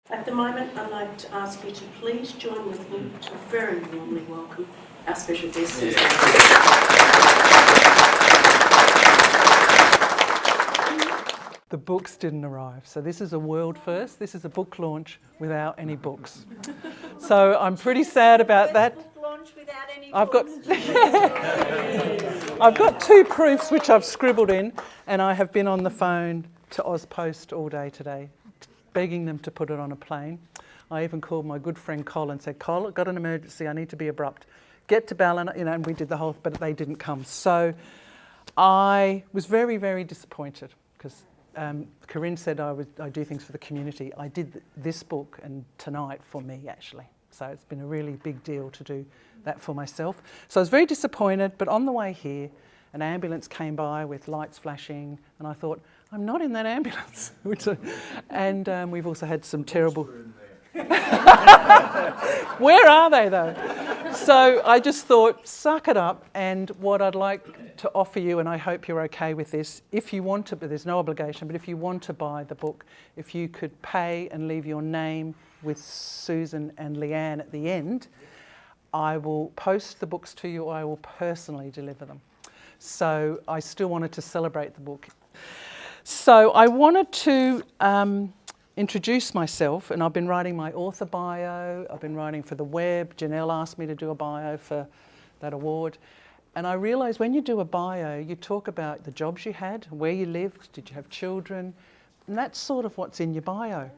At the moment, I'd like to ask you to please join with me to very warmly welcome our special guest. The books didn't arrive, so this is a world first. This is a book launch without any books. So I'm pretty sad about that. Book launch without any I've books. got two proofs which I've scribbled in, and I have been on the phone to Ozpost all day today, begging them to put it on a plane. I even called my good friend Col and said, Col, I've got an emergency, I need to be abrupt. Get to Ballina, and we did the whole, but they didn't come. So I was very, very disappointed because Corinne said I do things for the community. I did this book and tonight for me, actually. So it's been a really big deal to do that for myself. So I was very disappointed, but on the way here, an ambulance came by with lights flashing, and I thought, I'm not in that ambulance. And we've also had some terrible... Where are they, though? So I just thought, suck it up, and what I'd like to offer you, and I hope you're okay with this, if you want to, but there's no obligation, but if you want to buy the book, if you could pay and leave your name with Susan and Leanne at the end, I will post the books to you, or I will personally deliver them. So I still wanted to celebrate the book. So I wanted to introduce myself, and I've been writing my author bio, I've been writing for the web. Janelle asked me to do a bio for that award. And I realised when you do a bio, you talk about the jobs you had, where you lived, did you have children, and that's sort of what's in your bio.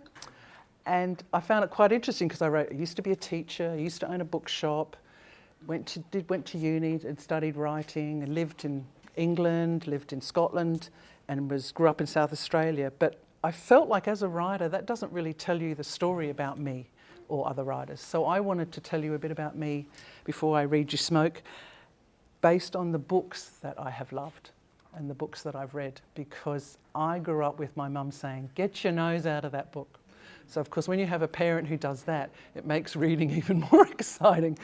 And I found it quite interesting because I wrote, I used to be a teacher, I used to own a bookshop, went to uni and studied writing, and lived in England, lived in Scotland, and grew up in South Australia. But I felt like as a writer, that doesn't really tell you the story about me or other writers. So I wanted to tell you a bit about me before I read you Smoke, based on the books that I have loved and the books that I've read, because I grew up with my mum saying, get your nose out of that book. So of course, when you have a parent who does that, it makes reading even more exciting.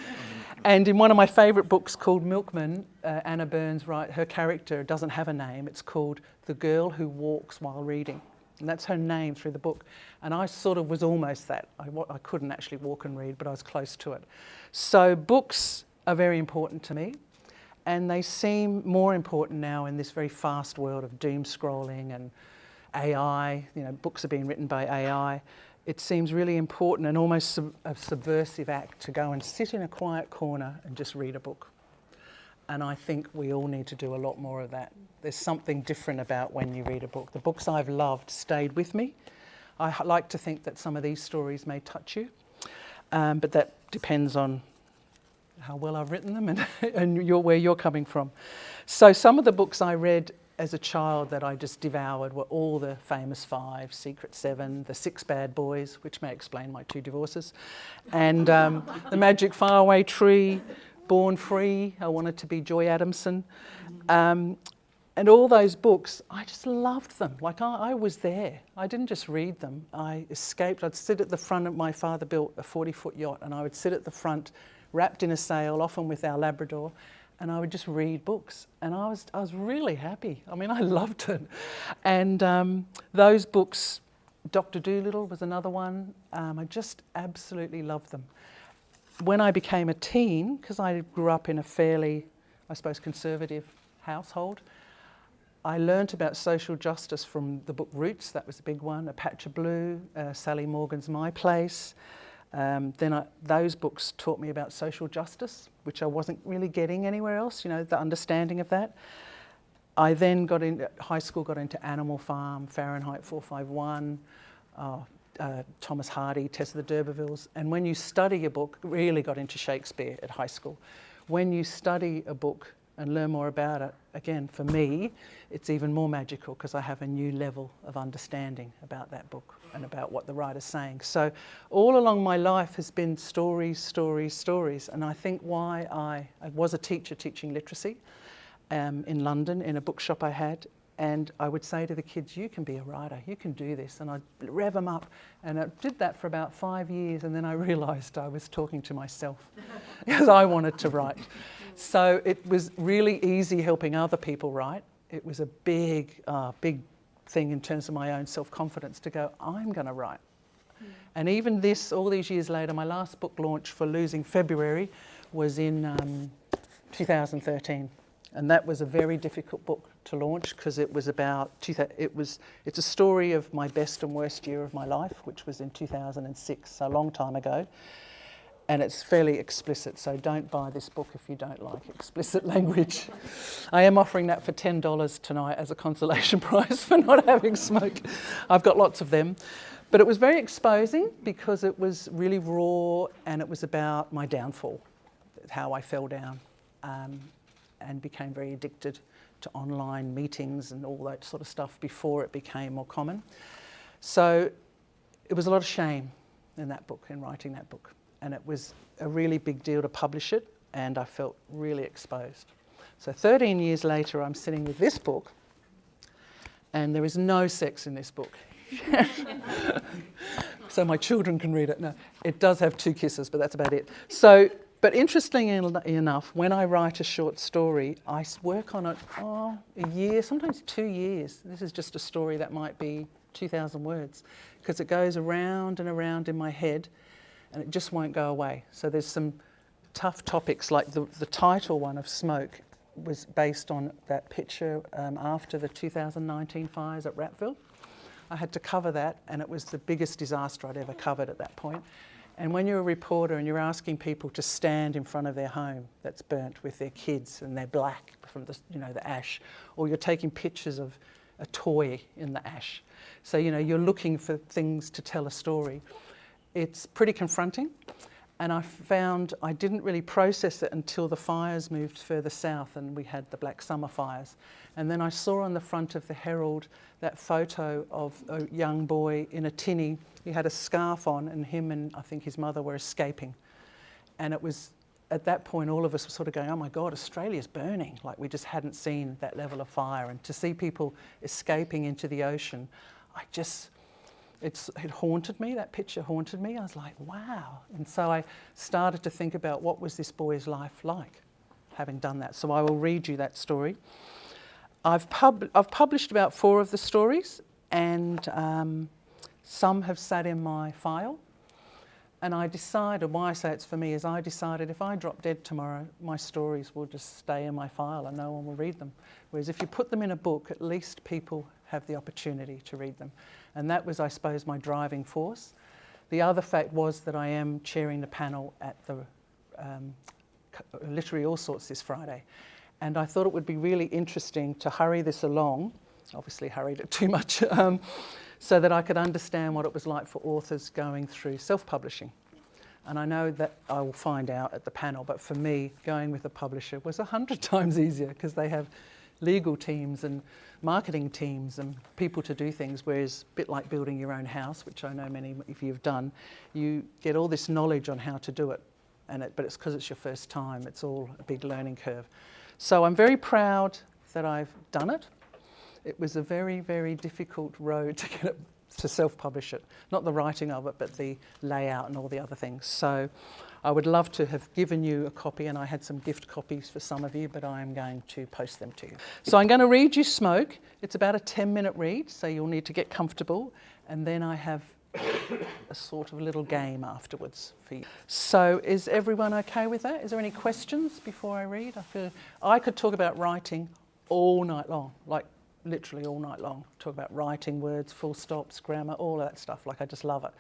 And in one of my favourite books called Milkman, Anna Burns her character doesn't have a name. It's called The Girl Who Walks While Reading. And that's her name through the book. And I sort of was almost that. I couldn't actually walk and read, but I was close to it. So books are very important to me. And they seem more important now in this very fast world of doom scrolling and AI. You know, books are being written by AI. It seems really important and almost a subversive act to go and sit in a quiet corner and just read a book. And I think we all need to do a lot more of that. There's something different about when you read a book. The books I've loved stayed with me. I like to think that some of these stories may touch you, but that depends on how well I've written them and where you're coming from. So some of the books I read as a child that I just devoured were all the famous 5, Secret 7, The 6 Bad Boys, which may explain my 2 divorces, and The Magic Faraway Tree, Born Free, I wanted to be Joy Adamson. And all those books, I just loved them. Like I was there. I didn't just read them. I escaped. I'd sit at the front of, my father built a 40-foot yacht, and I would sit at the front, wrapped in a sail, often with our Labrador, and I would just read books. And I was really happy. I mean, I loved it. And those books, Dr. Dolittle was another one. I just absolutely loved them. When I became a teen, because I grew up in a fairly, I suppose, conservative household, I learnt about social justice from the book Roots. That was a big one. A Patch of Blue, Sally Morgan's My Place. Those books taught me about social justice, which I wasn't really getting anywhere else, you know, the understanding of that. I then got into high school, got into Animal Farm, Fahrenheit 451, Thomas Hardy, Tess of the D'Urbervilles. And when you study a book, really got into Shakespeare at high school. When you study a book and learn more about it, again, for me, it's even more magical because I have a new level of understanding about that book and about what the writer's saying. So all along my life has been stories, stories, stories. And I think why I was a teacher teaching literacy in London in a bookshop I had. And I would say to the kids, you can be a writer, you can do this. And I'd rev them up. And I did that for about 5 years. And then I realised I was talking to myself because I wanted to write. So it was really easy helping other people write. It was a big thing in terms of my own self-confidence to go, I'm going to write. And even this, all these years later, my last book launch for Losing February was in 2013. And that was a very difficult book to launch because it was about, it's a story of my best and worst year of my life, which was in 2006, so a long time ago. And it's fairly explicit, so don't buy this book if you don't like explicit language. I am offering that for $10 tonight as a consolation prize for not having smoke. I've got lots of them. But it was very exposing because it was really raw and it was about my downfall, how I fell down and became very addicted to online meetings and all that sort of stuff before it became more common. So it was a lot of shame in that book, in writing that book. And it was a really big deal to publish it, and I felt really exposed. So 13 years later, I'm sitting with this book, and there is no sex in this book. So my children can read it. No, it does have 2 kisses, but that's about it. So, but interestingly enough, when I write a short story, I work on it a year, sometimes 2 years. This is just a story that might be 2,000 words, because it goes around and around in my head, and it just won't go away. So there's some tough topics, like the title one of Smoke was based on that picture after the 2019 fires at Ratville. I had to cover that, and it was the biggest disaster I'd ever covered at that point. And when you're a reporter and you're asking people to stand in front of their home that's burnt with their kids and they're black from the, the ash, or you're taking pictures of a toy in the ash. So, you're looking for things to tell a story. It's pretty confronting, and I found I didn't really process it until the fires moved further south and we had the Black Summer fires. And then I saw on the front of the Herald that photo of a young boy in a tinny. He had a scarf on, and him and I think his mother were escaping. And it was at that point all of us were sort of going, oh my God, Australia's burning. Like, we just hadn't seen that level of fire. And to see people escaping into the ocean, it haunted me, that picture haunted me. I was like, wow. And so I started to think about what was this boy's life like, having done that. So I will read you that story. I've published about 4 of the stories, and some have sat in my file. And I decided, why I say it's for me, is I decided if I drop dead tomorrow, my stories will just stay in my file and no one will read them. Whereas if you put them in a book, at least people have the opportunity to read them. And that was, I suppose, my driving force. The other fact was that I am chairing the panel at the Literary All Sorts this Friday. And I thought it would be really interesting to hurry this along, obviously hurried it too much, so that I could understand what it was like for authors going through self-publishing. And I know that I will find out at the panel, but for me, going with a publisher was 100 times easier because they have legal teams and marketing teams and people to do things, whereas a bit like building your own house, which I know many of you have done, you get all this knowledge on how to do it, but it's because it's your first time. It's all a big learning curve. So I'm very proud that I've done it. It was a very, very difficult road to get it to self-publish it. Not the writing of it, but the layout and all the other things. So I would love to have given you a copy, and I had some gift copies for some of you, but I am going to post them to you. So I'm going to read you Smoke. It's about a 10-minute read, so you'll need to get comfortable. And then I have a sort of little game afterwards for you. So is everyone okay with that? Is there any questions before I read? I feel I could talk about writing all night long, like literally all night long. Talk about writing words, full stops, grammar, all of that stuff. Like, I just love it.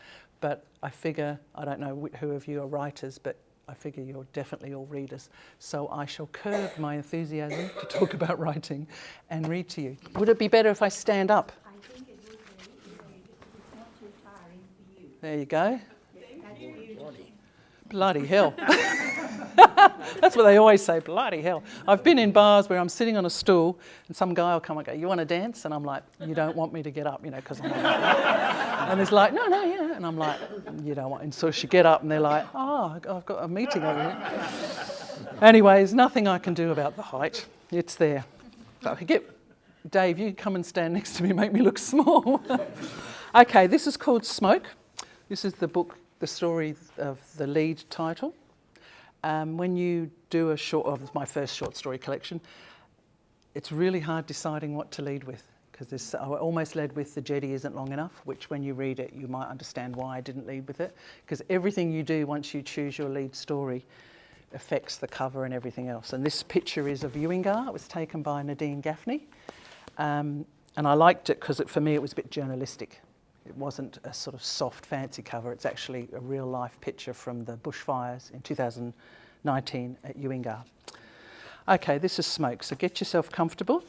But I figure, I don't know who of you are writers, but I figure you're definitely all readers. So I shall curb my enthusiasm to talk about writing and read to you. Would it be better if I stand up? I think it would be, it's not too tiring for you. There you go. That's beautiful. Bloody hell. That's what they always say, bloody hell. I've been in bars where I'm sitting on a stool and some guy will come and go, you want to dance? And I'm like, you don't want me to get up, because I'm like that. And he's like, no, yeah. And I'm like, you don't want. And so she get up and they're like, oh, I've got a meeting over here. Anyways, nothing I can do about the height. It's there. So I could get, Dave, you come and stand next to me, make me look small. Okay, this is called Smoke. This is the book, the story of the lead title. When you do it's my first short story collection, it's really hard deciding what to lead with. because I almost led with the jetty isn't long enough, which when you read it you might understand why I didn't lead with it, because everything you do once you choose your lead story affects the cover and everything else. And this picture is of Ewingar. It was taken by Nadine Gaffney, and I liked it because for me it was a bit journalistic. It wasn't a sort of soft fancy cover, it's actually a real life picture from the bushfires in 2019 at Ewingar. Okay, this is Smoke, so get yourself comfortable.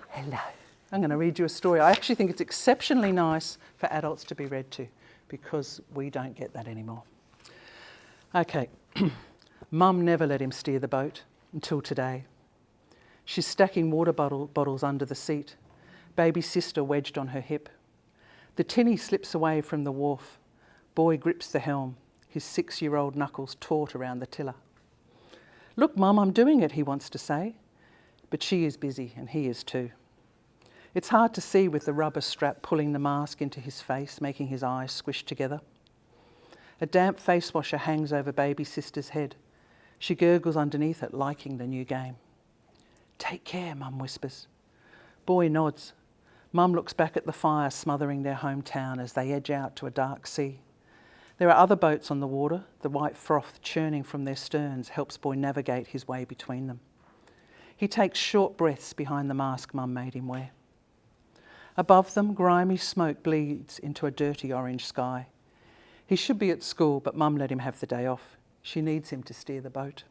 Hello. I'm going to read you a story. I actually think it's exceptionally nice for adults to be read to, because we don't get that anymore. Okay. Mum never let him steer the boat until today. She's stacking water bottles under the seat, baby sister wedged on her hip. The tinny slips away from the wharf. Boy grips the helm, his 6-year-old knuckles taut around the tiller. Look, Mum, I'm doing it, he wants to say. But she is busy, and he is too. It's hard to see with the rubber strap pulling the mask into his face, making his eyes squish together. A damp face washer hangs over baby sister's head. She gurgles underneath it, liking the new game. Take care, Mum whispers. Boy nods. Mum looks back at the fire smothering their hometown as they edge out to a dark sea. There are other boats on the water. The white froth churning from their sterns helps Boy navigate his way between them. He takes short breaths behind the mask Mum made him wear. Above them, grimy smoke bleeds into a dirty orange sky. He should be at school, but Mum let him have the day off. She needs him to steer the boat.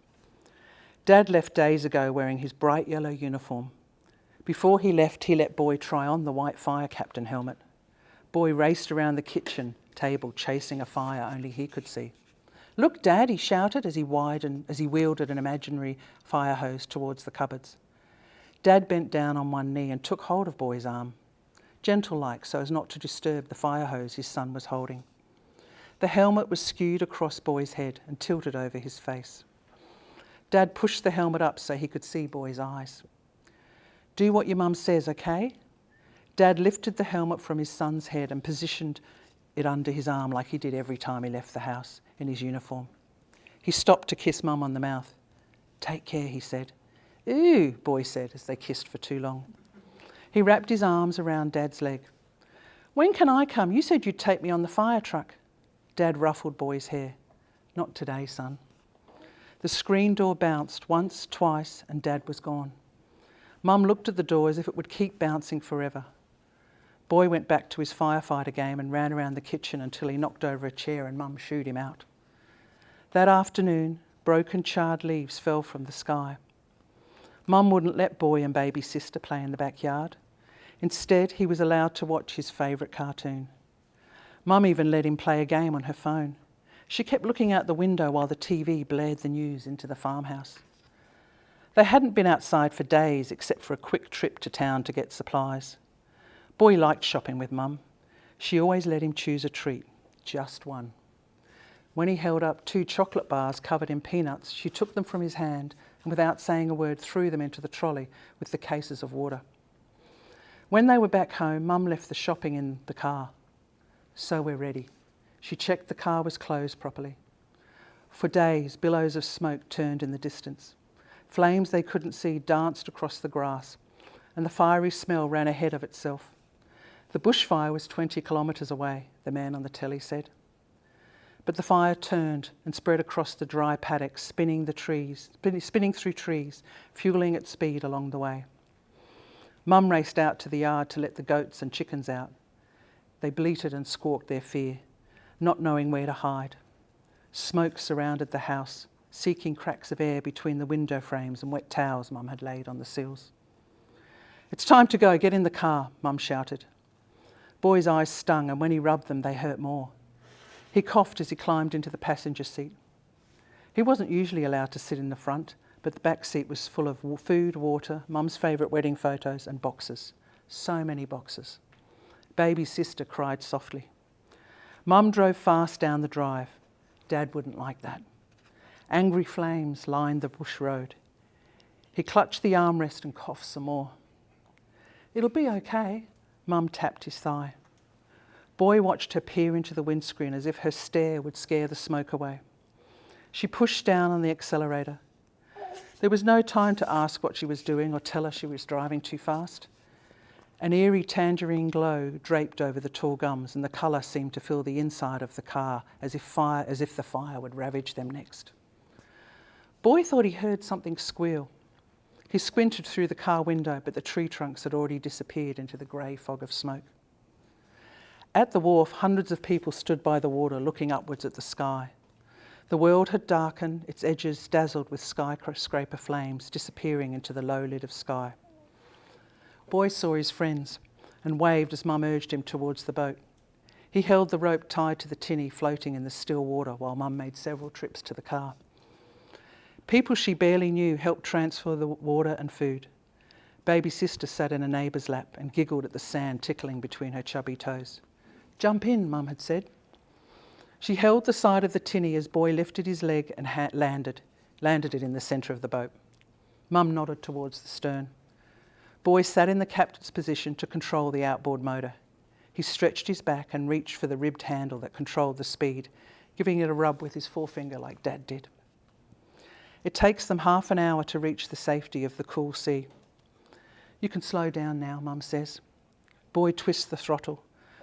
Dad left days ago wearing his bright yellow uniform. Before he left, he let Boy try on the white fire captain helmet. Boy raced around the kitchen table, chasing a fire only he could see. Look, Dad, he shouted as he wielded an imaginary fire hose towards the cupboards. Dad bent down on one knee and took hold of Boy's arm, gentle-like so as not to disturb the fire hose his son was holding. The helmet was skewed across Boy's head and tilted over his face. Dad pushed the helmet up so he could see Boy's eyes. Do what your mum says, okay? Dad lifted the helmet from his son's head and positioned it under his arm like he did every time he left the house in his uniform. He stopped to kiss Mum on the mouth. Take care, he said. Ooh, Boy said as they kissed for too long. He wrapped his arms around Dad's leg. When can I come? You said you'd take me on the fire truck. Dad ruffled Boy's hair. Not today, son. The screen door bounced once, twice, and Dad was gone. Mum looked at the door as if it would keep bouncing forever. Boy went back to his firefighter game and ran around the kitchen until he knocked over a chair and Mum shooed him out. That afternoon, broken charred leaves fell from the sky. Mum wouldn't let Boy and baby sister play in the backyard. Instead, he was allowed to watch his favourite cartoon. Mum even let him play a game on her phone. She kept looking out the window while the TV blared the news into the farmhouse. They hadn't been outside for days except for a quick trip to town to get supplies. Boy liked shopping with Mum. She always let him choose a treat, just one. When he held up 2 chocolate bars covered in peanuts, she took them from his hand and without saying a word threw them into the trolley with the cases of water. When they were back home, Mum left the shopping in the car. So we're ready. She checked the car was closed properly. For days, billows of smoke turned in the distance. Flames they couldn't see danced across the grass, and the fiery smell ran ahead of itself. The bushfire was 20 kilometres away, the man on the telly said. But the fire turned and spread across the dry paddock, spinning through trees, fuelling its speed along the way. Mum raced out to the yard to let the goats and chickens out. They bleated and squawked their fear, not knowing where to hide. Smoke surrounded the house, seeking cracks of air between the window frames and wet towels Mum had laid on the sills. It's time to go, get in the car, Mum shouted. Boy's eyes stung, and when he rubbed them, they hurt more. He coughed as he climbed into the passenger seat. He wasn't usually allowed to sit in the front, but the back seat was full of food, water, Mum's favourite wedding photos and boxes. So many boxes. Baby sister cried softly. Mum drove fast down the drive. Dad wouldn't like that. Angry flames lined the bush road. He clutched the armrest and coughed some more. It'll be okay, Mum tapped his thigh. Boy watched her peer into the windscreen as if her stare would scare the smoke away. She pushed down on the accelerator. There was no time to ask what she was doing or tell her she was driving too fast. An eerie tangerine glow draped over the tall gums, and the colour seemed to fill the inside of the car as if the fire would ravage them next. Boy thought he heard something squeal. He squinted through the car window, but the tree trunks had already disappeared into the grey fog of smoke. At the wharf, hundreds of people stood by the water looking upwards at the sky. The world had darkened, its edges dazzled with skyscraper flames disappearing into the low lid of sky. Boy saw his friends and waved as Mum urged him towards the boat. He held the rope tied to the tinny floating in the still water while Mum made several trips to the car. People she barely knew helped transfer the water and food. Baby sister sat in a neighbour's lap and giggled at the sand tickling between her chubby toes. "Jump in," Mum had said. She held the side of the tinny as Boy lifted his leg and landed it in the centre of the boat. Mum nodded towards the stern. Boy sat in the captain's position to control the outboard motor. He stretched his back and reached for the ribbed handle that controlled the speed, giving it a rub with his forefinger like Dad did. It takes them half an hour to reach the safety of the cool sea. "You can slow down now," Mum says. Boy twists the throttle.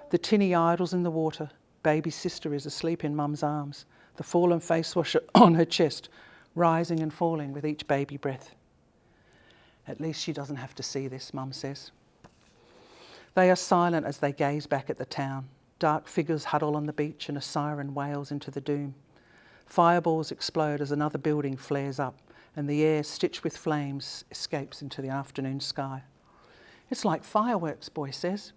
The tinny idles in the water. Baby sister is asleep in Mum's arms, the fallen face washer on her chest, rising and falling with each baby breath. "At least she doesn't have to see this," Mum says. They are silent as they gaze back at the town. Dark figures huddle on the beach and a siren wails into the doom. Fireballs explode as another building flares up and the air, stitched with flames, escapes into the afternoon sky. "It's like fireworks," Boy says.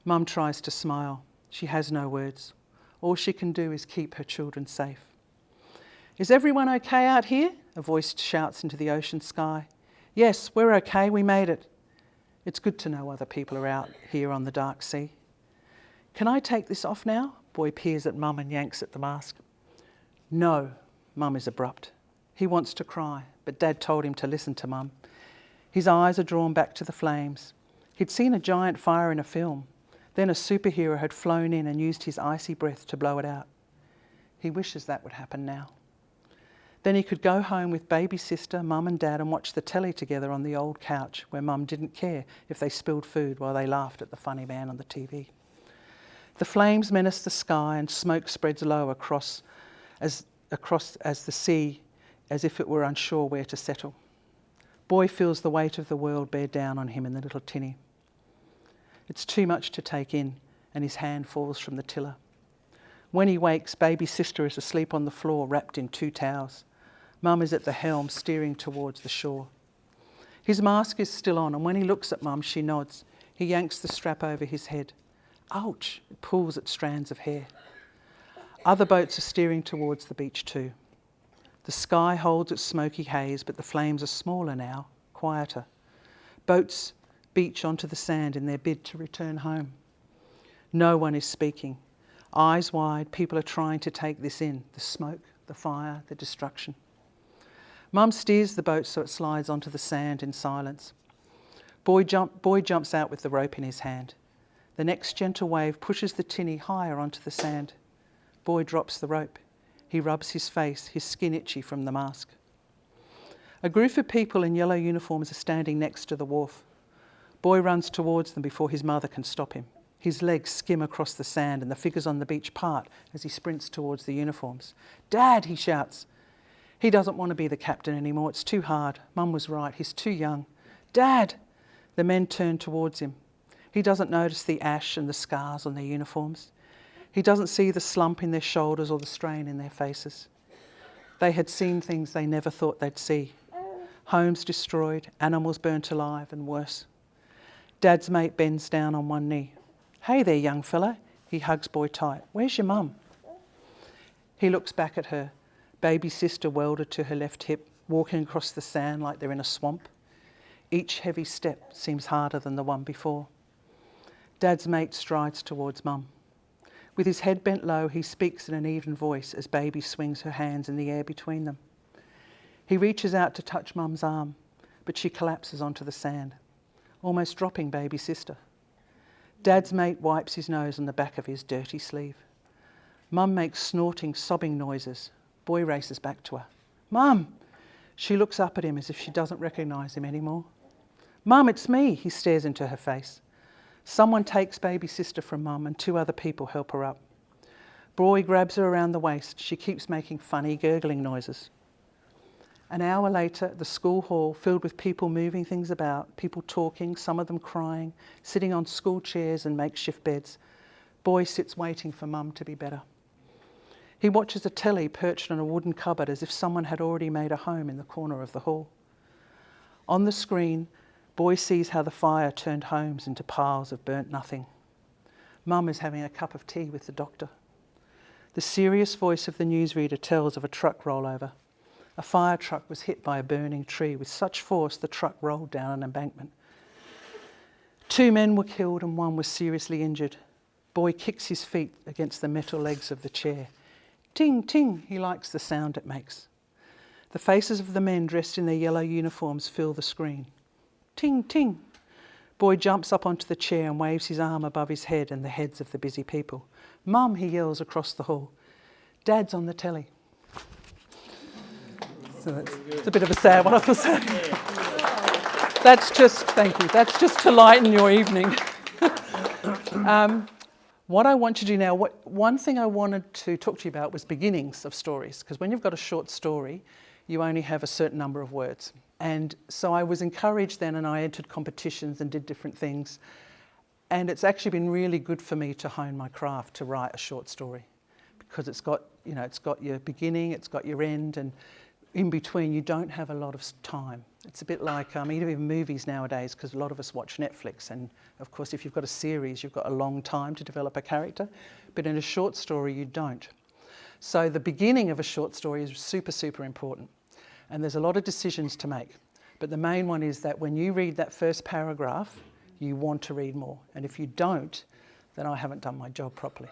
Mum tries to smile. She has no words. All she can do is keep her children safe. "Is everyone okay out here?" a voice shouts into the ocean sky. "Yes, we're okay, we made it." It's good to know other people are out here on the dark sea. "Can I take this off now?" Boy peers at Mum and yanks at the mask. "No," Mum is abrupt. He wants to cry, but Dad told him to listen to Mum. His eyes are drawn back to the flames. He'd seen a giant fire in a film. Then a superhero had flown in and used his icy breath to blow it out. He wishes that would happen now. Then he could go home with baby sister, Mum and Dad and watch the telly together on the old couch where Mum didn't care if they spilled food while they laughed at the funny man on the TV. The flames menace the sky and smoke spreads low across as the sea as if it were unsure where to settle. Boy feels the weight of the world bear down on him in the little tinny. It's too much to take in, and his hand falls from the tiller. When he wakes, baby sister is asleep on the floor, wrapped in 2 towels. Mum is at the helm, steering towards the shore. His mask is still on, and when he looks at Mum, she nods. He yanks the strap over his head. Ouch! It pulls at strands of hair. Other boats are steering towards the beach too. The sky holds its smoky haze, but the flames are smaller now, quieter. Boats beach onto the sand in their bid to return home. No one is speaking. Eyes wide, people are trying to take this in, the smoke, the fire, the destruction. Mum steers the boat so it slides onto the sand in silence. Boy jumps out with the rope in his hand. The next gentle wave pushes the tinny higher onto the sand. Boy drops the rope. He rubs his face, his skin itchy from the mask. A group of people in yellow uniforms are standing next to the wharf. Boy runs towards them before his mother can stop him. His legs skim across the sand and the figures on the beach part as he sprints towards the uniforms. "Dad," he shouts. He doesn't want to be the captain anymore. It's too hard. Mum was right. He's too young. "Dad!" The men turn towards him. He doesn't notice the ash and the scars on their uniforms. He doesn't see the slump in their shoulders or the strain in their faces. They had seen things they never thought they'd see. Homes destroyed, animals burnt alive, and worse. Dad's mate bends down on one knee. "Hey there, young fella." He hugs Boy tight. "Where's your mum?" He looks back at her. Baby sister welded to her left hip, walking across the sand like they're in a swamp. Each heavy step seems harder than the one before. Dad's mate strides towards Mum. With his head bent low, he speaks in an even voice as Baby swings her hands in the air between them. He reaches out to touch Mum's arm, but she collapses onto the sand, almost dropping baby sister. Dad's mate wipes his nose on the back of his dirty sleeve. Mum makes snorting, sobbing noises. Boy races back to her. "Mum!" She looks up at him as if she doesn't recognise him anymore. "Mum, it's me," he stares into her face. Someone takes baby sister from Mum and 2 other people help her up. Boy grabs her around the waist. She keeps making funny gurgling noises. An hour later, the school hall filled with people moving things about, people talking, some of them crying, sitting on school chairs and makeshift beds. Boy sits waiting for Mum to be better. He watches a telly perched on a wooden cupboard as if someone had already made a home in the corner of the hall. On the screen, Boy sees how the fire turned homes into piles of burnt nothing. Mum is having a cup of tea with the doctor. The serious voice of the newsreader tells of a truck rollover. A fire truck was hit by a burning tree with such force the truck rolled down an embankment. 2 men were killed and 1 was seriously injured. Boy kicks his feet against the metal legs of the chair. Ting, ting, he likes the sound it makes. The faces of the men dressed in their yellow uniforms fill the screen. Ting, ting. Boy jumps up onto the chair and waves his arm above his head and the heads of the busy people. "Mum," he yells across the hall. "Dad's on the telly." So it's a bit of a sad one, I have to say. Thank you, that's just to lighten your evening. What I want to do now, one thing I wanted to talk to you about was beginnings of stories, because when you've got a short story, you only have a certain number of words. And so I was encouraged then, and I entered competitions and did different things. And it's actually been really good for me to hone my craft to write a short story, because it's got your beginning, it's got your end, and in between you don't have a lot of time. It's a bit like even movies nowadays, because a lot of us watch Netflix, and of course if you've got a series you've got a long time to develop a character, but in a short story you don't. So the beginning of a short story is super, super important, and there's a lot of decisions to make. But the main one is that when you read that first paragraph, you want to read more, and if you don't, then I haven't done my job properly.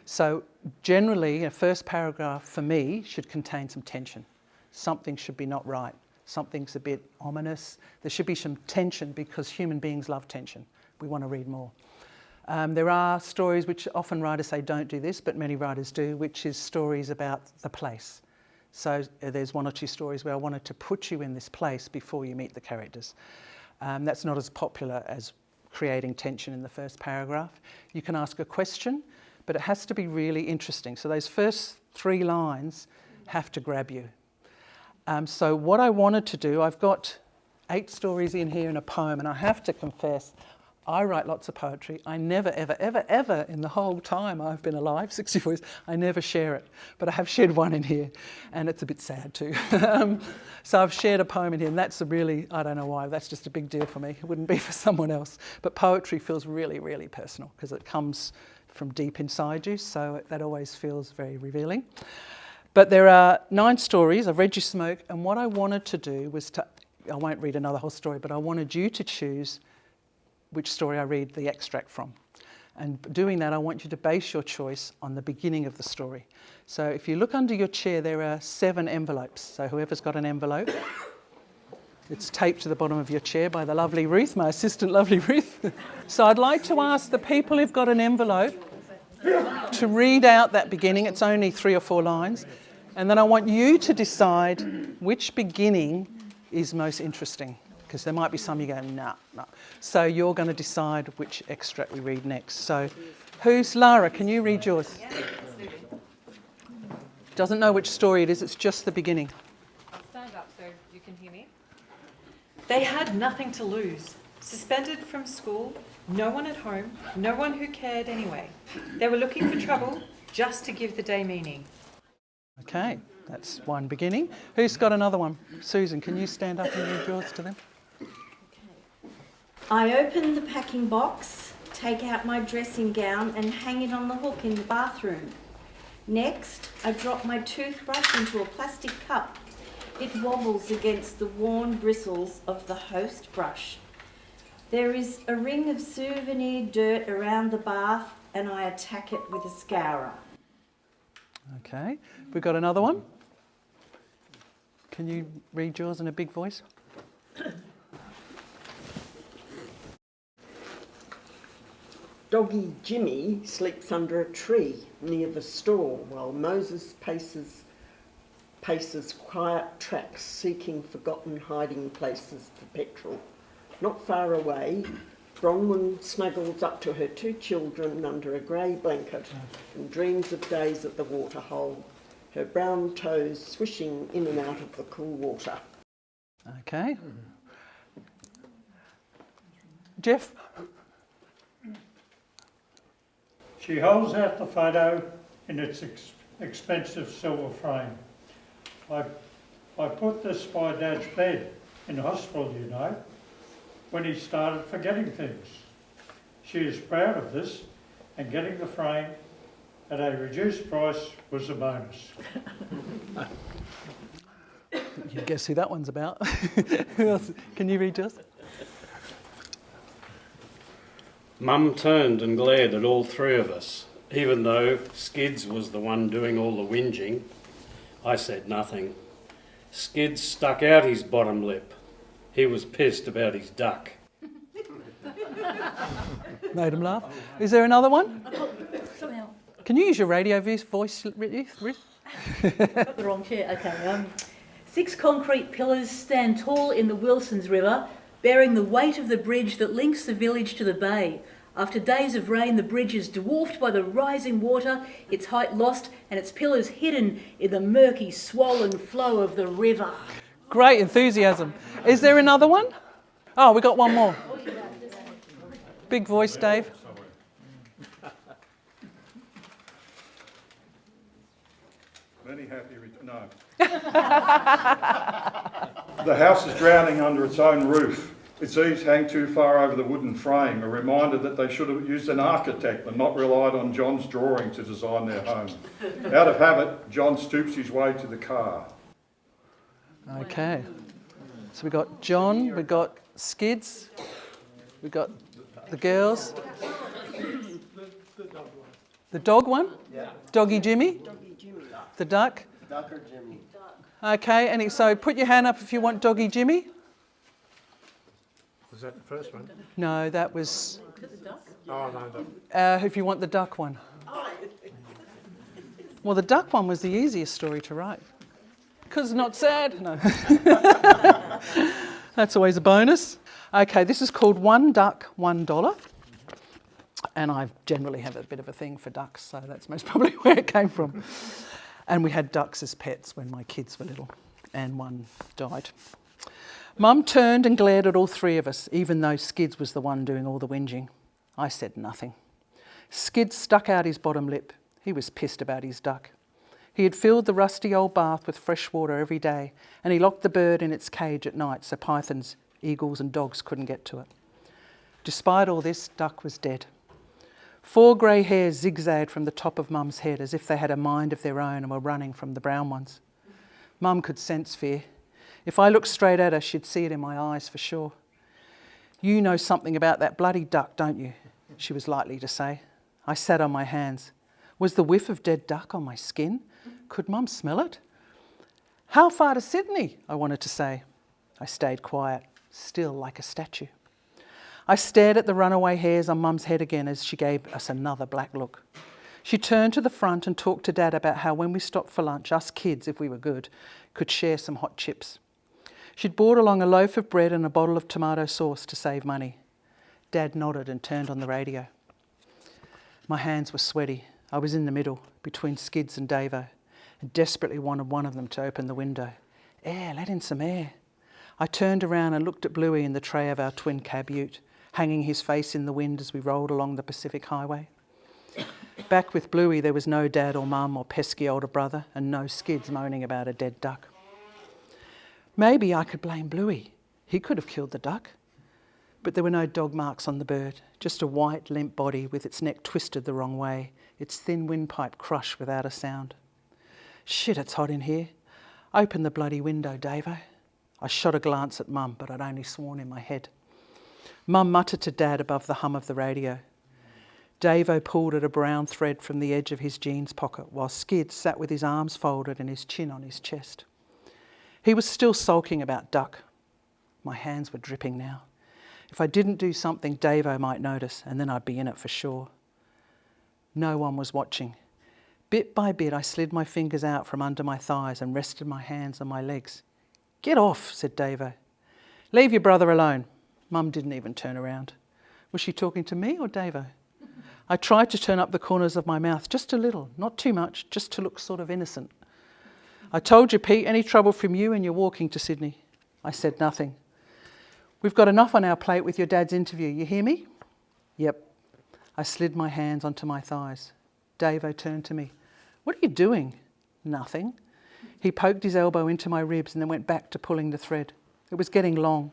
So generally a first paragraph for me should contain some tension. Something should be not right. Something's a bit ominous. There should be some tension, because human beings love tension. We want to read more. There are stories which often writers say don't do this, but many writers do, which is stories about the place. So there's 1 or 2 stories where I wanted to put you in this place before you meet the characters. That's not as popular as creating tension in the first paragraph. You can ask a question, but it has to be really interesting. So those first 3 lines have to grab you. So what I wanted to do, I've got 8 stories in here and a poem, and I have to confess, I write lots of poetry. I never, ever, ever, ever in the whole time I've been alive, 64 years, I never share it. But I have shared one in here, and it's a bit sad too. So I've shared a poem in here, and that's I don't know why, that's just a big deal for me. It wouldn't be for someone else. But poetry feels really, really personal, because it comes from deep inside you, so that always feels very revealing. But there are 9 stories. I've read you Smoke, and what I wanted to do was I won't read another whole story, but I wanted you to choose which story I read the extract from. And doing that, I want you to base your choice on the beginning of the story. So if you look under your chair, there are 7 envelopes. So whoever's got an envelope, it's taped to the bottom of your chair by the lovely Ruth, my assistant, lovely Ruth. So I'd like to ask the people who've got an envelope to read out that beginning. It's only 3 or 4 lines. And then I want you to decide which beginning is most interesting, because there might be some you go, no. So you're going to decide which extract we read next. So Lara, can you read yours? Yeah, absolutely. Doesn't know which story it is, it's just the beginning. I'll stand up so you can hear me. They had nothing to lose. Suspended from school, no one at home, no one who cared anyway. They were looking for trouble just to give the day meaning. Okay, that's one beginning. Who's got another one? Susan, can you stand up and read yours to them? I open the packing box, take out my dressing gown and hang it on the hook in the bathroom. Next, I drop my toothbrush into a plastic cup. It wobbles against the worn bristles of the host brush. There is a ring of souvenir dirt around the bath, and I attack it with a scourer. Okay, we've got another one. Can you read yours in a big voice? Doggy Jimmy sleeps under a tree near the store while Moses paces paces quiet tracks seeking forgotten hiding places for petrol. Not far away, Bronwyn snuggles up to her 2 children under a grey blanket and dreams of days at the waterhole, her brown toes swishing in and out of the cool water. Okay. Jeff? She holds out the photo in its expensive silver frame. I put this by Dad's bed in hospital, you know, when he started forgetting things. She is proud of this, and getting the frame at a reduced price was a bonus. You guess who that one's about? Who else? Can you read to us? Mum turned and glared at all 3 of us. Even though Skids was the one doing all the whinging, I said nothing. Skids stuck out his bottom lip. He was pissed about his duck. Made him laugh. Is there another one? Somehow. Can you use your radio voice, Ruth? Got the wrong chair. Okay. 6 concrete pillars stand tall in the Wilsons River, bearing the weight of the bridge that links the village to the bay. After days of rain, the bridge is dwarfed by the rising water, its height lost and its pillars hidden in the murky, swollen flow of the river. Great enthusiasm. Is there another one? Oh, we got one more. Big voice, Dave. Many happy no. The house is drowning under its own roof. Its eaves hang too far over the wooden frame, a reminder that they should have used an architect and not relied on John's drawing to design their home. Out of habit, John stoops his way to the car. Okay. So we got John, we got Skids, we got the girls. The dog one? Yeah. Doggy Jimmy? The duck? Duck or Jimmy? Okay, and so put your hand up if you want Doggy Jimmy. Was that the first one? No, that was... Oh, no. That... if you want the duck one. Well, the duck one was the easiest story to write. Because not sad. No. That's always a bonus. Okay, this is called One Duck, $1. And I generally have a bit of a thing for ducks, so that's most probably where it came from. And we had ducks as pets when my kids were little, and one died. Mum turned and glared at all 3 of us, even though Skids was the one doing all the whinging. I said nothing. Skids stuck out his bottom lip. He was pissed about his duck. He had filled the rusty old bath with fresh water every day, and he locked the bird in its cage at night so pythons, eagles and dogs couldn't get to it. Despite all this, Duck was dead. 4 grey hairs zigzagged from the top of Mum's head as if they had a mind of their own and were running from the brown ones. Mum could sense fear. If I looked straight at her, she'd see it in my eyes for sure. "You know something about that bloody duck, don't you?" she was likely to say. I sat on my hands. Was the whiff of dead duck on my skin? Could Mum smell it? "How far to Sydney?" I wanted to say. I stayed quiet, still like a statue. I stared at the runaway hairs on Mum's head again as she gave us another black look. She turned to the front and talked to Dad about how when we stopped for lunch, us kids, if we were good, could share some hot chips. She'd brought along a loaf of bread and a bottle of tomato sauce to save money. Dad nodded and turned on the radio. My hands were sweaty. I was in the middle, between Skids and Davo, and desperately wanted one of them to open the window. Air, let in some air. I turned around and looked at Bluey in the tray of our twin cab ute, hanging his face in the wind as we rolled along the Pacific Highway. Back with Bluey, there was no Dad or Mum or pesky older brother, and no Skids moaning about a dead duck. Maybe I could blame Bluey. He could have killed the duck. But there were no dog marks on the bird, just a white, limp body with its neck twisted the wrong way, its thin windpipe crushed without a sound. Shit, it's hot in here. Open the bloody window, Davo. I shot a glance at Mum, but I'd only sworn in my head. Mum muttered to Dad above the hum of the radio. Davo pulled at a brown thread from the edge of his jeans pocket while Skid sat with his arms folded and his chin on his chest. He was still sulking about duck. My hands were dripping now. If I didn't do something, Davo might notice, and then I'd be in it for sure. No one was watching. Bit by bit, I slid my fingers out from under my thighs and rested my hands on my legs. "Get off," said Davo. "Leave your brother alone." Mum didn't even turn around. Was she talking to me or Davo? I tried to turn up the corners of my mouth just a little, not too much, just to look sort of innocent. "I told you, Pete, any trouble from you and you're walking to Sydney." I said nothing. "We've got enough on our plate with your dad's interview, you hear me?" "Yep." I slid my hands onto my thighs. Davo turned to me. "What are you doing?" "Nothing." He poked his elbow into my ribs and then went back to pulling the thread. It was getting long.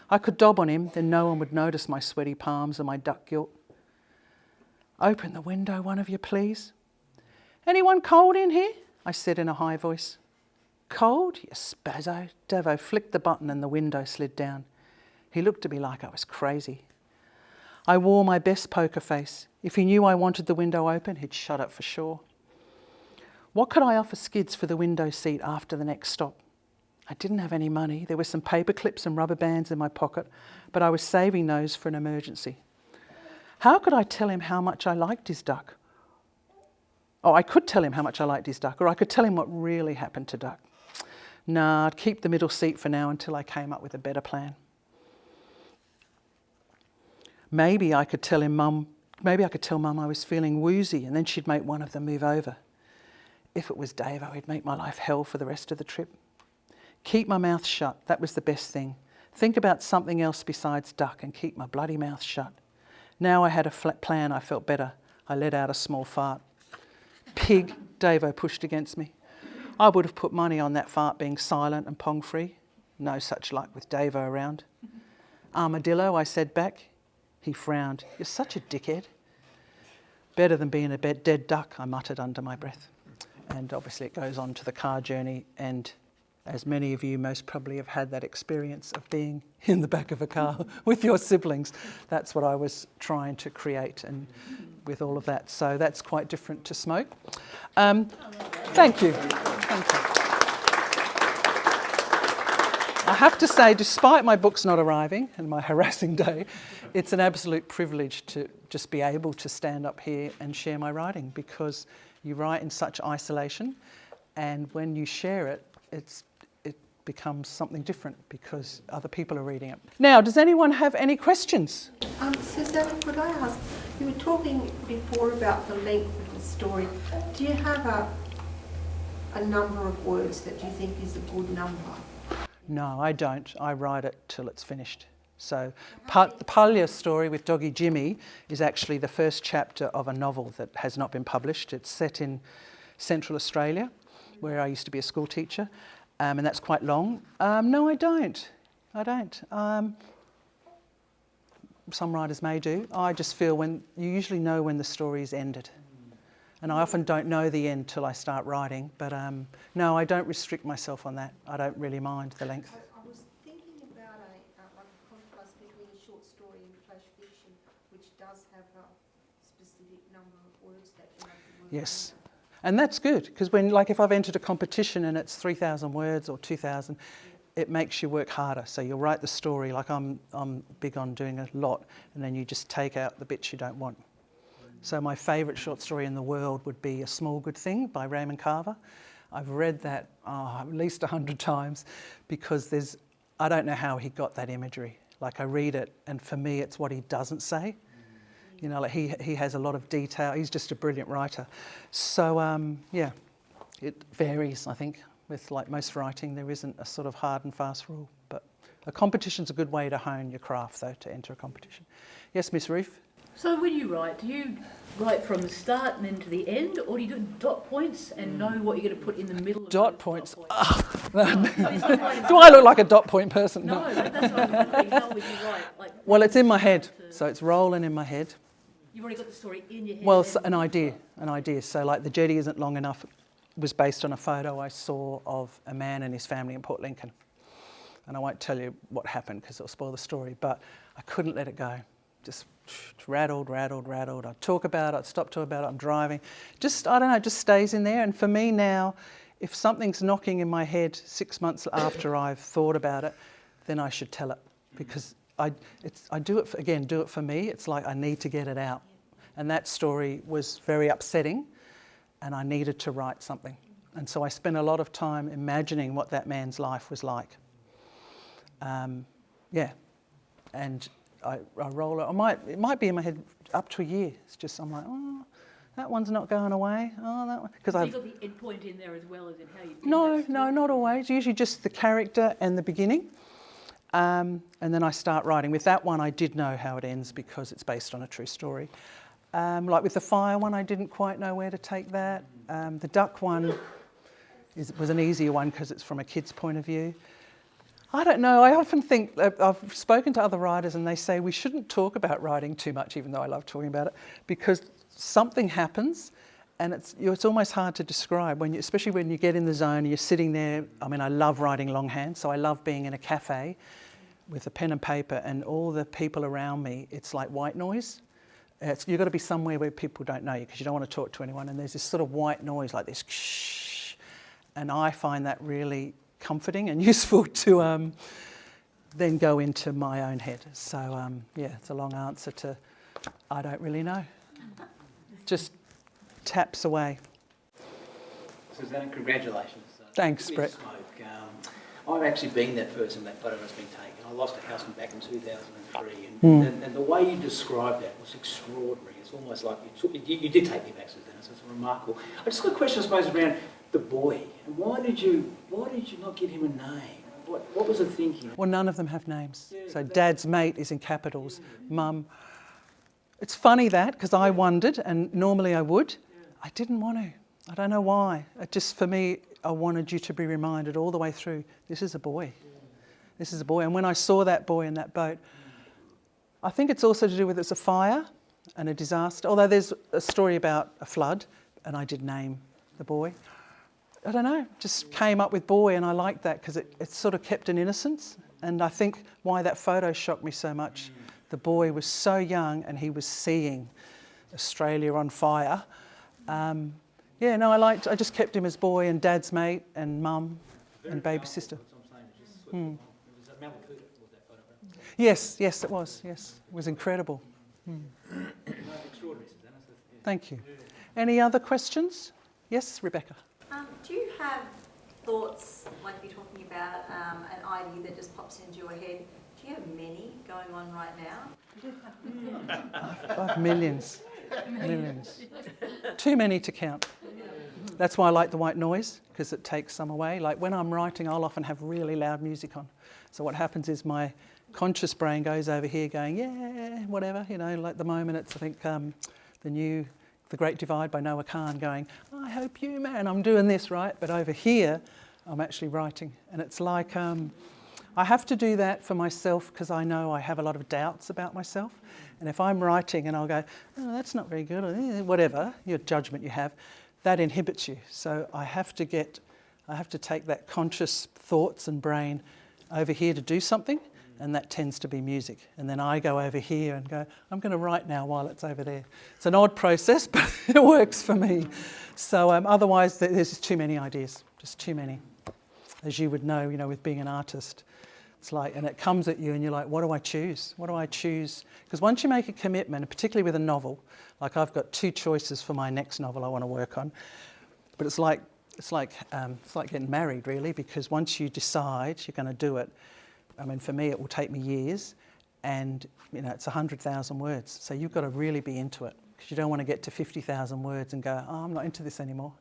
I could dob on him, then no one would notice my sweaty palms and my duck gilt. "Open the window, one of you, please." "Anyone cold in here?" I said in a high voice. "Cold, you spazzo." Davo flicked the button and the window slid down. He looked at me like I was crazy. I wore my best poker face. If he knew I wanted the window open, he'd shut it for sure. What could I offer Skids for the window seat after the next stop? I didn't have any money. There were some paper clips and rubber bands in my pocket, but I was saving those for an emergency. How could I tell him how much I liked his duck? Oh, I could tell him how much I liked his duck, or I could tell him what really happened to Duck. Nah, I'd keep the middle seat for now until I came up with a better plan. Maybe I could tell Mum I was feeling woozy and then she'd make one of them move over. If it was Davo, he'd make my life hell for the rest of the trip. Keep my mouth shut, that was the best thing. Think about something else besides Duck and keep my bloody mouth shut. Now I had a flat plan, I felt better. I let out a small fart. "Pig," Davo pushed against me. I would have put money on that fart being silent and pong-free. No such luck with Davo around. "Armadillo," I said back. He frowned. "You're such a dickhead." "Better than being a dead duck," I muttered under my breath. And obviously it goes on to the car journey, and as many of you most probably have had that experience of being in the back of a car with your siblings. That's what I was trying to create, and with all of that. So that's quite different to Smoke. Thank you. Thank you. I have to say, despite my books not arriving and my harassing day, it's an absolute privilege to just be able to stand up here and share my writing, because you write in such isolation, and when you share it, it becomes something different because other people are reading it. Now, does anyone have any questions? Susanna, could I ask, you were talking before about the length of the story. Do you have a number of words that you think is a good number? No, I don't. I write it till it's finished. So the Puglia story with Doggy Jimmy is actually the first chapter of a novel that has not been published. It's set in Central Australia, where I used to be a school teacher, and that's quite long. No, I don't. Some writers may do. I just feel you usually know when the story's ended. And I often don't know the end till I start writing. But no, I don't restrict myself on that. I don't really mind the length. I was thinking about a contrast between a short story and flash fiction, which does have a specific number of words that you have to work Yes. And that's good, because if I've entered a competition and it's 3,000 words or 2,000, it makes you work harder. So you'll write the story, like I'm big on doing a lot, and then you just take out the bits you don't want. So my favourite short story in the world would be A Small Good Thing by Raymond Carver. I've read that at least 100 times because I don't know how he got that imagery. Like I read it, and for me it's what he doesn't say. You know, like he has a lot of detail. He's just a brilliant writer. So yeah, it varies, I think. With like most writing, there isn't a sort of hard and fast rule. But a competition's a good way to hone your craft, though, to enter a competition. Yes, Miss Reef? So when you write, do you write from the start and then to the end, or do you do dot points and know what you're going to put in the middle of Dot those points. Dot points? Do I look like a dot point person? No, that's what I'm wondering. How would you write? Like, Well, it's in my head, so it's rolling in my head. You've already got the story in your head. Well, an idea. So like the jetty isn't long enough was based on a photo I saw of a man and his family in Port Lincoln. And I won't tell you what happened because it'll spoil the story, but I couldn't let it go. Just rattled. I'd talk about it, I'd stop talking about it, I'm driving. Just, I don't know, it just stays in there. And for me now, if something's knocking in my head 6 months after I've thought about it, then I should tell it, because I do it for me. It's like I need to get it out. And that story was very upsetting. and I needed to write something. And so I spent a lot of time imagining what that man's life was like. And I roll it. It might be in my head up to a year. It's just, I'm like, oh, that one's not going away. Oh, that one. Because So you've got the end point in there as well as in how you... No, not always. Usually just the character and the beginning. And then I start writing. With that one, I did know how it ends because it's based on a true story. Like with the fire one, I didn't quite know where to take that. The duck one was an easier one because it's from a kid's point of view. I don't know. I often think, I've spoken to other writers and they say we shouldn't talk about writing too much, even though I love talking about it, because something happens and it's almost hard to describe, especially when you get in the zone and you're sitting there. I mean, I love writing longhand, so I love being in a cafe with a pen and paper and all the people around me, it's like white noise. You've got to be somewhere where people don't know you because you don't want to talk to anyone, and there's this sort of white noise like this, shh, and I find that really comforting and useful to then go into my own head. So it's a long answer to I don't really know. Just taps away. Susanna, congratulations. Thanks, Brett. Smoke. I've actually been that person that photo has been taken. I lost a house back in 2003, and the way you described that was extraordinary. It's almost like you did take me back, Susanna, so it's remarkable. I just got a question, I suppose, around the boy. And why did you not give him a name? What was the thinking? Well, none of them have names. So Dad's mate is in capitals. Mum. It's funny that, because I wondered, and normally I would. I didn't want to. I don't know why. It just, for me, I wanted you to be reminded all the way through, this is a boy. This is a boy. And when I saw that boy in that boat, I think it's also to do with it's a fire and a disaster. Although there's a story about a flood, and I did name the boy. I don't know, just came up with boy, and I liked that because it sort of kept an innocence. And I think why that photo shocked me so much, the boy was so young and he was seeing Australia on fire. I just kept him as boy and Dad's mate and Mum and baby sister. Yes, it was. Yes, it was incredible. Thank you. Any other questions? Yes, Rebecca. Do you have thoughts, like you're talking about an idea that just pops into your head? Do you have many going on right now? I have millions. Too many to count. That's why I like the white noise, because it takes some away. Like when I'm writing, I'll often have really loud music on. So what happens is my conscious brain goes over here going, yeah, whatever, like the moment it's, I think, The Great Divide by Noah Kahn going, I hope you, man, I'm doing this, right? But over here, I'm actually writing. And it's like, I have to do that for myself because I know I have a lot of doubts about myself. And if I'm writing and I'll go, oh, that's not very good, or whatever, your judgment you have, that inhibits you. So I have to take that conscious thoughts and brain over here to do something, and that tends to be music. And then I go over here and go, I'm going to write now while it's over there. It's an odd process, but it works for me. So otherwise, there's just too many ideas, just too many. As you would know, with being an artist, it's like, and it comes at you and you're like, what do I choose? What do I choose? Because once you make a commitment, and particularly with a novel, like I've got 2 choices for my next novel I want to work on, but it's like getting married, really, because once you decide you're going to do it, I mean, for me, it will take me years, and it's 100,000 words. So you've got to really be into it, because you don't want to get to 50,000 words and go, oh, I'm not into this anymore.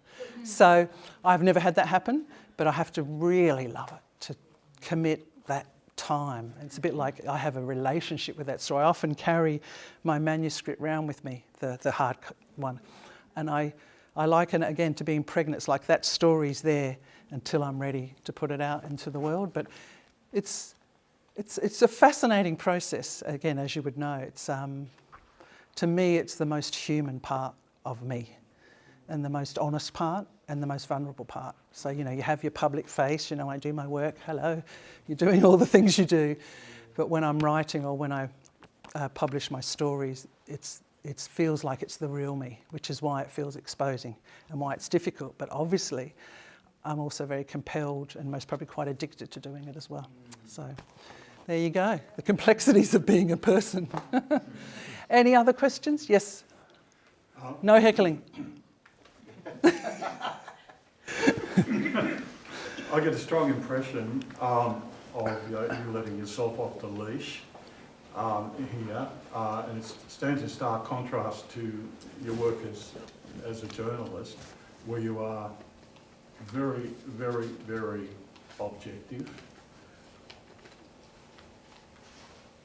So I've never had that happen, but I have to really love it to commit that time. It's a bit like I have a relationship with that story. I often carry my manuscript around with me, the hard one, and I liken it again to being pregnant. It's like that story's there until I'm ready to put it out into the world. But it's a fascinating process. Again, as you would know, it's to me it's the most human part of me, and the most honest part, and the most vulnerable part. So you have your public face. I do my work. Hello, you're doing all the things you do. But when I'm writing or when I publish my stories, it feels like it's the real me, which is why it feels exposing and why it's difficult. But obviously, I'm also very compelled and most probably quite addicted to doing it as well. So there you go, the complexities of being a person. Any other questions? Yes? No heckling. I get a strong impression of you letting yourself off the leash here, and it stands in stark contrast to your work as a journalist, where you are very, very, very objective.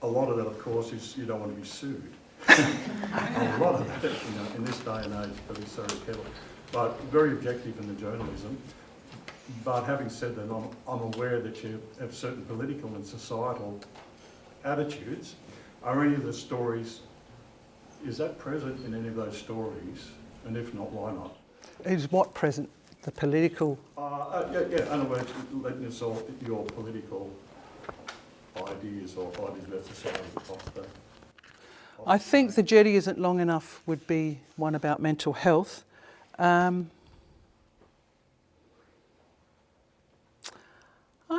A lot of that, of course, is you don't want to be sued. A lot of that, in this day and age, but it's so careful. But very objective in the journalism. But having said that, I'm aware that you have certain political and societal attitudes. Are any of the stories, is that present in any of those stories? And if not, why not? Is what present? The political? In other words, letting yourself, your political ideas or ideas about society off the... I think The Jetty Isn't Long Enough would be one about mental health. I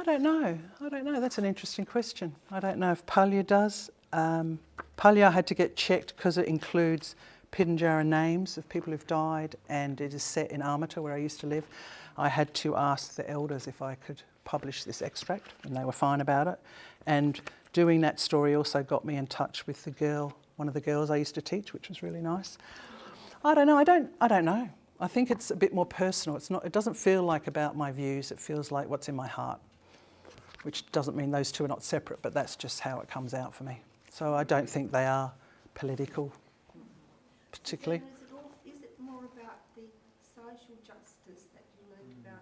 don't know. That's an interesting question. I don't know if Palya does. Palya had to get checked because it includes Pitjantjatjara names of people who've died, and it is set in Armata, where I used to live. I had to ask the elders if I could publish this extract, and they were fine about it. And doing that story also got me in touch with the girl, one of the girls I used to teach, which was really nice. I don't know. I don't know. I think it's a bit more personal. It doesn't feel like about my views. It feels like what's in my heart, which doesn't mean those two are not separate, but that's just how it comes out for me. So I don't think they are political, particularly. Is it more about the social justice that you learned about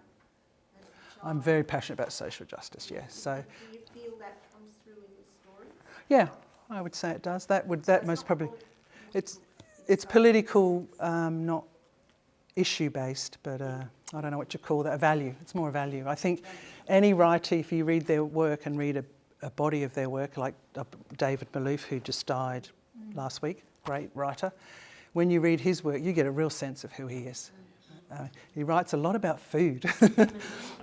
as a child? I'm very passionate about social justice, yes. So, do you feel that comes through in the story? yeah, I would say it does. That most probably... It's political, not issue-based, but I don't know what you call that, a value. It's more a value. I think any writer, if you read their work and read a body of their work, like David Malouf, who just died last week, great writer, when you read his work, you get a real sense of who he is. He writes a lot about food.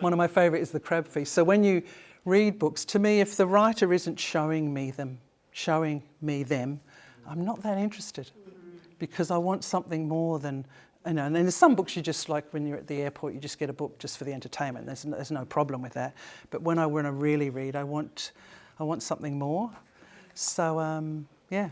One of my favourite is The Crab Feast. So when you read books, to me, if the writer isn't showing me them, I'm not that interested, because I want something more than... and then there's some books you just, like when you're at the airport, you just get a book just for the entertainment. There's no problem with that. But when I want to really read, I want something more. So, yeah.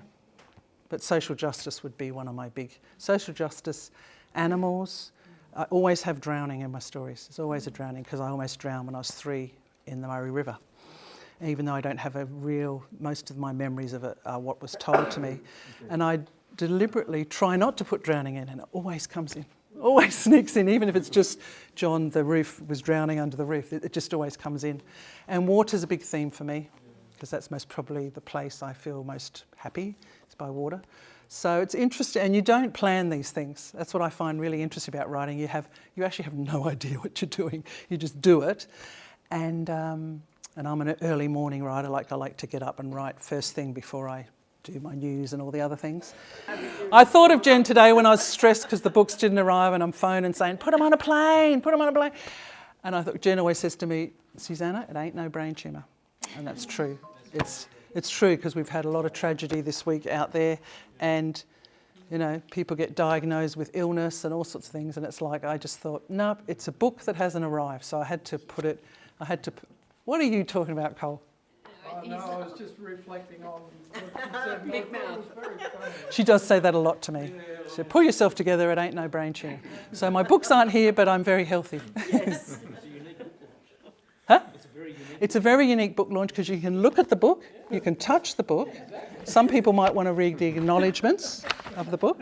But social justice would be one of my big... Social justice, animals. I always have drowning in my stories. There's always a drowning, because I almost drowned when I was 3 in the Murray River. Even though I don't have most of my memories of it are what was told to me. And I deliberately try not to put drowning in, and it always comes in, always sneaks in, even if it's just John, the roof was drowning under the roof, it just always comes in. And water's a big theme for me, because that's most probably the place I feel most happy, is by water. So it's interesting, and you don't plan these things. That's what I find really interesting about writing. You actually have no idea what you're doing. You just do it. And I'm an early morning writer. I like to get up and write first thing before I do my news and all the other things. I thought of Jen today when I was stressed because the books didn't arrive, and I'm phoning saying, put them on a plane. And I thought, Jen always says to me, Susanna, it ain't no brain tumour. And that's true. It's true, because we've had a lot of tragedy this week out there, and people get diagnosed with illness and all sorts of things, and it's like, I just thought, no, it's a book that hasn't arrived, so I had to put it, what are you talking about, Cole? No, I was just reflecting on what you said. Big mouth. She does say that a lot to me. She said, pull yourself together, it ain't no brain tumour. So my books aren't here, but I'm very healthy. Yes. Huh? It's a very unique book launch, because you can look at the book, you can touch the book. Some people might want to read the acknowledgements of the book,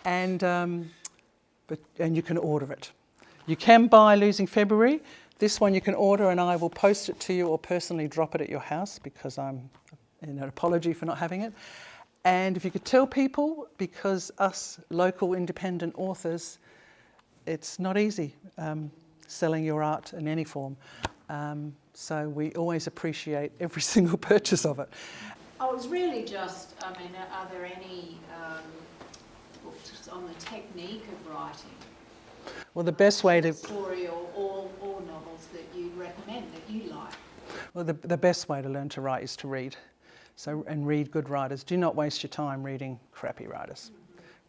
and you can order it. You can buy Losing February. This one you can order, and I will post it to you or personally drop it at your house, because I'm an apology for not having it. And if you could tell people, because us local independent authors, it's not easy selling your art in any form. So we always appreciate every single purchase of it. Oh, it was really just, are there any books on the technique of writing? Well, the best way to... Story or novels that you recommend, that you like? Well, the best way to learn to write is to read. And read good writers. Do not waste your time reading crappy writers.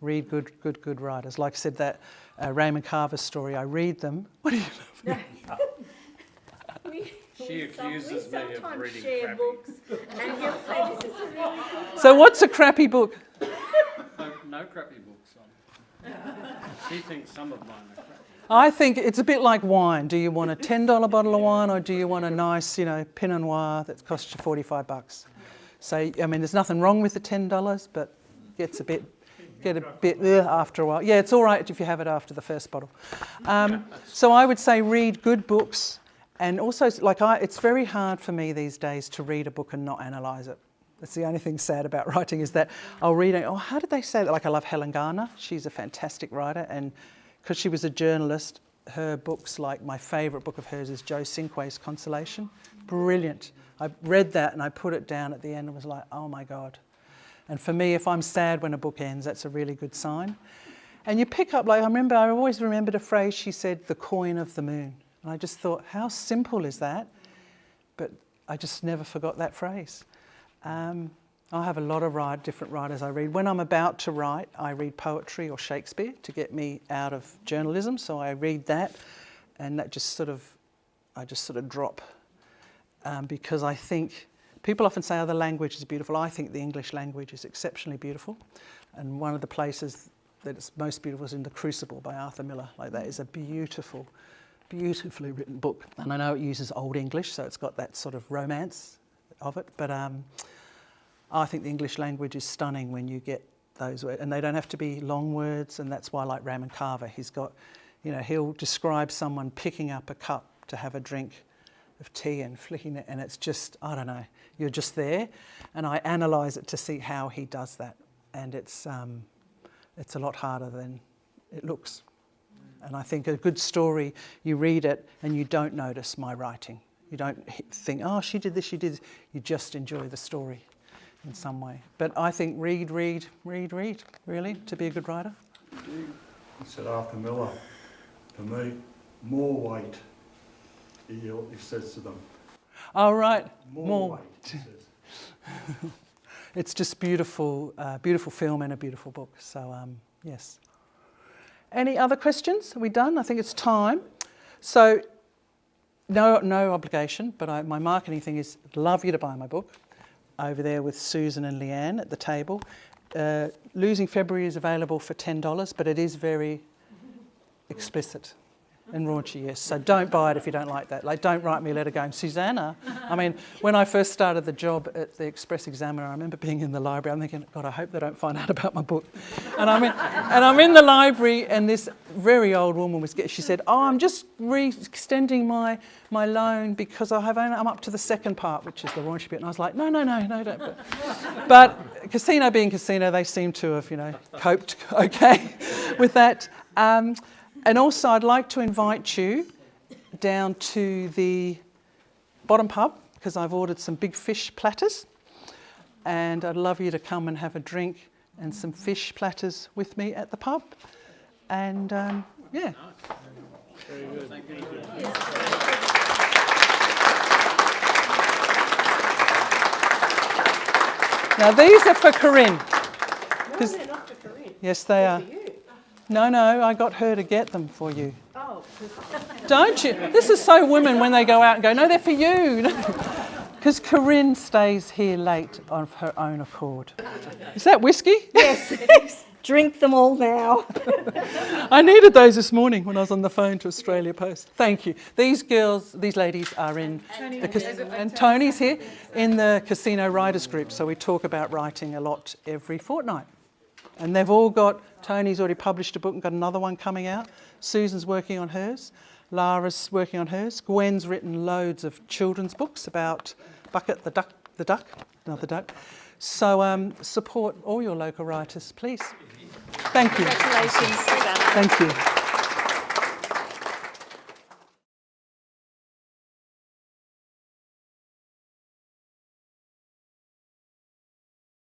Read good writers. Like I said, that Raymond Carver story, I read them. What are you She accuses me of reading share crappy. books, and he'll say this is a really good So what's a crappy book? No crappy books on. She thinks some of mine are crappy. I think it's a bit like wine. Do you want a $10 bottle of wine, or do you want a nice, Pinot Noir that costs you $45? So, I mean, there's nothing wrong with the $10, but get a bit after a while. Yeah, it's all right if you have it after the first bottle. So I would say read good books, and also, it's very hard for me these days to read a book and not analyse it. That's the only thing sad about writing, is that I'll read it, how did they say that? Like, I love Helen Garner. She's a fantastic writer, and because she was a journalist, her books, like my favourite book of hers is Joe Cinque's Consolation. Brilliant. I read that and I put it down at the end and was like, oh my God. And for me, if I'm sad when a book ends, that's a really good sign. And you pick up, I always remembered a phrase she said, the coin of the moon. And I just thought, how simple is that? But I just never forgot that phrase. I have a lot of different writers I read. When I'm about to write, I read poetry or Shakespeare to get me out of journalism. So I read that, and that I just sort of drop, because I think people often say other language is beautiful. I think the English language is exceptionally beautiful, and one of the places that it's most beautiful is in The Crucible by Arthur Miller. Like, that is a beautiful, beautifully written book. And I know it uses Old English, so it's got that sort of romance of it, but I think the English language is stunning when you get those words, and they don't have to be long words, and that's why I like Raymond Carver. He's got, he'll describe someone picking up a cup to have a drink of tea and flicking it, and it's just, I don't know, you're just there, and I analyse it to see how he does that, and it's a lot harder than it looks. And I think a good story, you read it and you don't notice my writing. You don't think, oh, she did this, she did this. You just enjoy the story in some way. But I think read, really, to be a good writer. He said Arthur Miller, for me, more weight, he says to them. Oh, right. More weight, he says. It's just beautiful, beautiful film and a beautiful book. So, yes. Any other questions? Are we done? I think it's time. So, no obligation, but my marketing thing is, I'd love you to buy my book. Over there with Susan and Leanne at the table. Losing February is available for $10, but it is very explicit and raunchy, yes. So don't buy it if you don't like that. Like, don't write me a letter going, Susanna. I mean, when I first started the job at the Express Examiner, I remember being in the library. I'm thinking, God, I hope they don't find out about my book. And I'm in the library, and this very old woman she said, oh, I'm just extending my loan because I'm up to the second part, which is the raunchy bit. And I was like, no, don't. But casino being casino, they seem to have, coped okay with that. And also, I'd like to invite you down to the bottom pub, because I've ordered some big fish platters, and I'd love you to come and have a drink and some fish platters with me at the pub. And yeah. Very good. Thank you. Now these are for Corinne. No, they're not for Corinne. Yes, they are. For you. No, I got her to get them for you. Oh. Don't you? This is so women when they go out and go, no, they're for you. Because Corinne stays here late of her own accord. Is that whiskey? Yes, it is. Drink them all now. I needed those this morning when I was on the phone to Australia Post. Thank you. These ladies are in and Tony's here in the Casino Writers Group. So we talk about writing a lot every fortnight. And they've all Tony's already published a book and got another one coming out. Susan's working on hers. Lara's working on hers. Gwen's written loads of children's books about Bucket the duck. So support all your local writers, please. Thank you. Congratulations, Susanna. Thank you.